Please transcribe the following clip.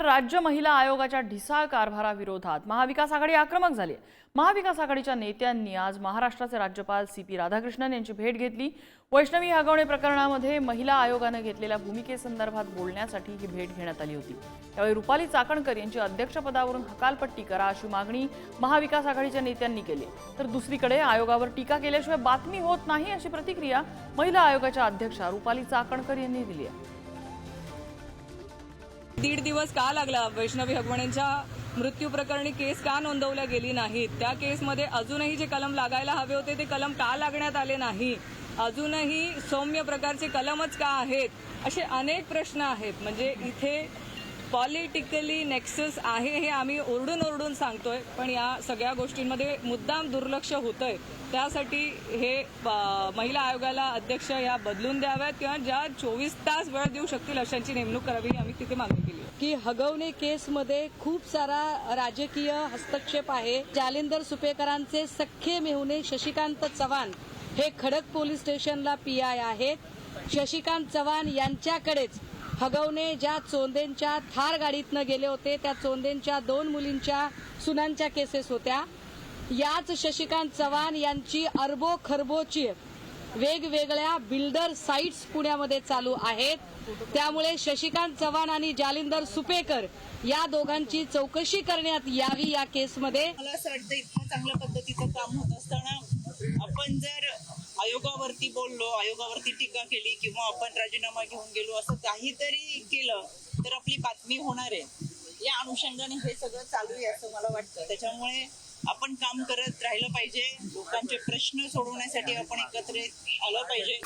राज्य महिला आयोगाच्या ढिसाळ कारभाराविरोधात महाविकास आघाडी आक्रमक झाली। महाविकास आघाडीच्या नेत्यांनी आज महाराष्ट्राचे राज्यपाल CP राधाकृष्णन यांची भेट घेतली। वैष्णवी हगवणे प्रकरणामध्ये महिला आयोगाने घेतलेल्या भूमिकेसंदर्भात बोलण्यासाठी ही भेट घेण्यात आली होती। त्यावेळी रुपाली चाकणकर यांची अध्यक्षपदावरून हकालपट्टी करा अशी मागणी महाविकास आघाडीच्या नेत्यांनी केली। तर दुसरीकडे आयोगावर टीका केल्याशिवाय बातमी होत नाही अशी प्रतिक्रिया महिला आयोगाच्या अध्यक्षा रुपाली चाकणकर यांनी दिली आहे। 1.5 दिवस का लागला? वैष्णवी हगवणेंच्या मृत्यू प्रकरणी केस का नोंदवल्या गेली नाहीत? त्या केसमध्ये अजूनही जे कलम लागायला हवे होते ते कलम का लागण्यात आले नाही? अजूनही सौम्य प्रकारचे कलमच का आहेत? असे अनेक प्रश्न आहेत। म्हणजे इथे पॉलिटिकली नेक्सस आहे हे आम्ही ओरडून सांगतोय, पण या सगळ्या गोष्टींमध्ये मुद्दाम दुर्लक्ष होतंय। त्यासाठी हे महिला आयोगाला अध्यक्ष या बदलून द्याव्यात किंवा ज्या 24 तास वेळ देऊ शकतील अशांची नेमणूक करावी आम्ही तिथे मागणी केली की हगवणे केसमध्ये खूप सारा राजकीय हस्तक्षेप आहे। जालिंदर सुपेकरांचे सख्खे मेहुणे शशिकांत चव्हाण हे खडक पोलीस स्टेशनला PI आहेत। शशिकांत चव्हाण यांच्याकडेच हगवणे ज्या चोंदेंच्या थार गाडीतनं गेले होते त्या चोंदेंच्या 2 मुलींच्या सुनांच्या केसेस होत्या। याच शशिकांत चव्हाण यांची अरबो खरबोची वेगवेगळ्या बिल्डर साइट्स पुण्यामध्ये चालू आहेत। त्यामुळे शशिकांत चव्हाण आणि जालिंदर सुपेकर या दोघांची चौकशी करण्यात यावी या केसमध्ये। मला असं वाटतं इतकं चांगल्या पद्धतीचं काम होत असताना आपण जर आयोगावरती बोललो, आयोगावरती टीका केली किंवा आपण राजीनामा घेऊन गेलो असं काहीतरी केलं तर आपली बातमी होणार आहे। या अनुषंगाने हे सगळं चालू आहे असं मला वाटतं। त्याच्यामुळे आपण काम करत राहिलं पाहिजे, लोकांचे प्रश्न सोडवण्यासाठी आपण एकत्रित आलं पाहिजे।